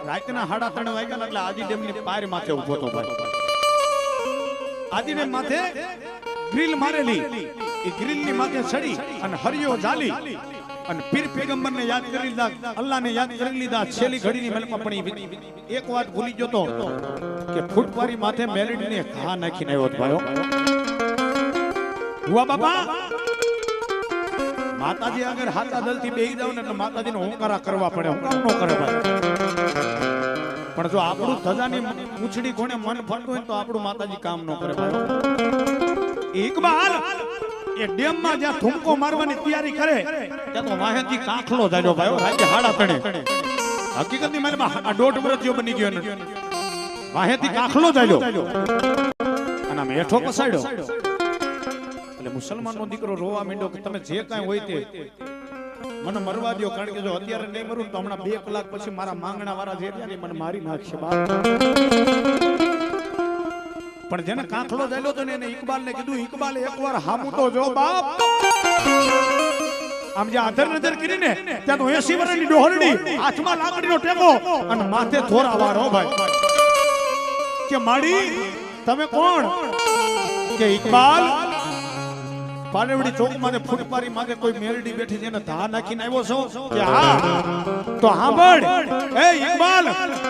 રાતના 3:30 વાગ્યા એટલે આદિ ડેમની પાર માથે ઊભો હતો ભાઈ. આદિ ડેમ માથે ગ્રીલ મારેલી, એ ગ્રીલ ની માથે ચડી અને હરિયો જાલી અને પીર પેગંબર ને યાદ કરી લીધા, અલ્લાહ ને યાદ કરી લીધા. છેલ્લી ઘડીની મહેલમાં પણ એક વાત ભૂલી ગયો તો કે ફૂટપારી માથે મેલડી ને ઘા નાખીને આવ્યો ભાઈઓ. હુઆ બાપા માતાજી આગળ હાથા દલથી બેહી જાવ ને એટલે માતાજીને હોંકારા કરવા પડે, હોંકાર નો કરે ભાઈ. પણ જો આપણું ધજાની મૂછડી કોણે મન ફરતું હોય તો આપણું માતાજી કામ ન કરે ભાઈ. ઇકબાલ એ ડેમ માં જ્યાં થૂમકો મારવાની તૈયારી કરે ત્યાં તો વાહેથી કાંખલો જાજો ભાઈ, રાતે 3:30. હકીકતની મહેલમાં આ 1.5 વર્ષ જેવો બની ગયો ને વાહેથી કાંખલો જાજો અને આમ હેઠો પસાડ્યો એટલે મુસલમાનનો દીકરો રોવા માંડ્યો કે તમે જે કાંઈ હોય તે મને મરવા દો, કારણ કે જો અત્યારે નહીં મરું તો હમણાં 2 કલાક પછી મારા માંગણા વાળા જે મને મારી નાખશે બાપ. પણ જેને કાંખલો જાલ્યો તો ને એને ઇકબાલ ને કીધું, ઇકબાલ એકવાર હામું તો જો બાપ. આમ જે આધર નજર કરીને ત્યાં તો 80 વર્ષની ડોહરડી, હાથમાં લાકડીનો ટેકો અને માથે થોરા વાળો ભાઈ કે માડી તમે કોણ? કે ઇકબાલ પાનેવડી ચોક માં ફૂટપારી માં કોઈ મેલડી બેઠી છે એને ધા નાખીને આવ્યો છો? કે હા. તો સાંભળ એ ઇકબાલ,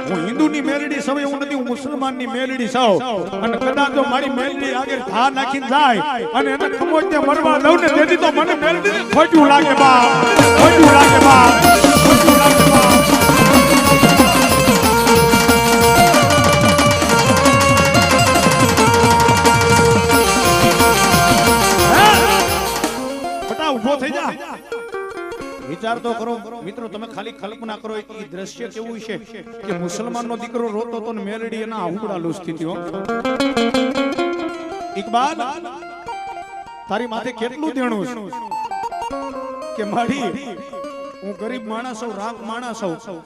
હું હિન્દુની મેલડી છું, હું નથી, હું મુસલમાનની મેલડી છું. અને કદાચ જો મારી મેલડી આગળ ધા નાખીને જાય અને એને ખમોજને મરવા દઉં ને તેથી તો મને મેલડી ખોટું લાગે બા, ખોટું લાગે બા, ખોટું લાગે બા. ઉભો થઈ જા, વિચાર તો કરો મિત્રો. તમે ખાલી કલ્પના કરો એ દ્રશ્ય કેવું છે કે મુસલમાનનો દીકરો રોતો તો ને મેલડી એના આહુડા લૂસતી હતી. ઇકબાલ તારી માથે કેટલું દેણું છે? કે માડી હું ગરીબ માણસ છું, રાખ માણસ છું,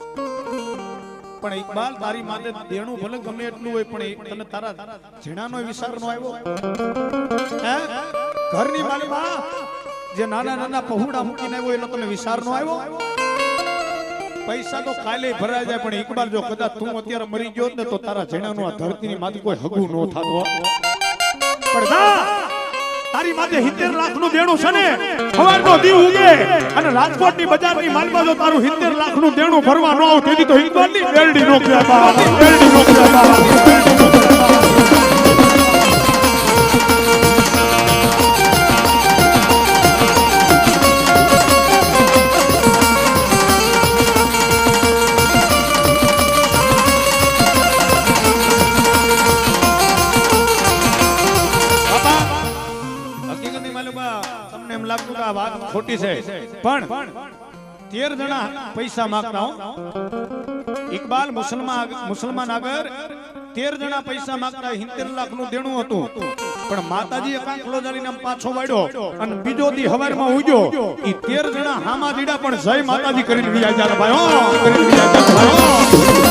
પણ ઇકબાલ તારી માથે દેણું ભલે ગમે એટલું હોય પણ તને તારા ઝીણાનો વિચાર નો આવ્યો? હે ઘરની માલીમાં જે નાના નાના પહોડા મૂકીને આવ્યો એનો તને વિચાર નો આવ્યો? પૈસા તો કાલે ભરાઈ જાય, પણ ઇકબાલ જો કદાચ તું અત્યારે મરી ગયો ને તો તારા ઝીણાનું આ ધરતીની માથે કોઈ હગું નો થાતો. પણ ના, તારી માથે 70 લાખ નું દેણું છે ને, સવારનો દીવ ઉગે અને રાજકોટની બજારની માલમાં જો તારું 70 લાખ નું દેણું ભરવા ન આવ તેથી તો ઇકબાલની બેલડી નો કહેવા, બેલડી નો કહેવા. ખોટી છે પણ 13 જણા પૈસા માંગતા હો ઇકબાલ. મુસલમાન આગળ 13 જણા પૈસા માંગતા 70 લાખ નું દેણું હતું, પણ માતાજીએ કાંખલો જાળીને પાછો વાળ્યો અને બીજો દી હવારમાં ઉગ્યો. ઈ 13 જણા હામા દીડા પણ જય માતાજી કરીને વિયા જાય ભાઈ, કરીને વિયા જાય ભાઈ.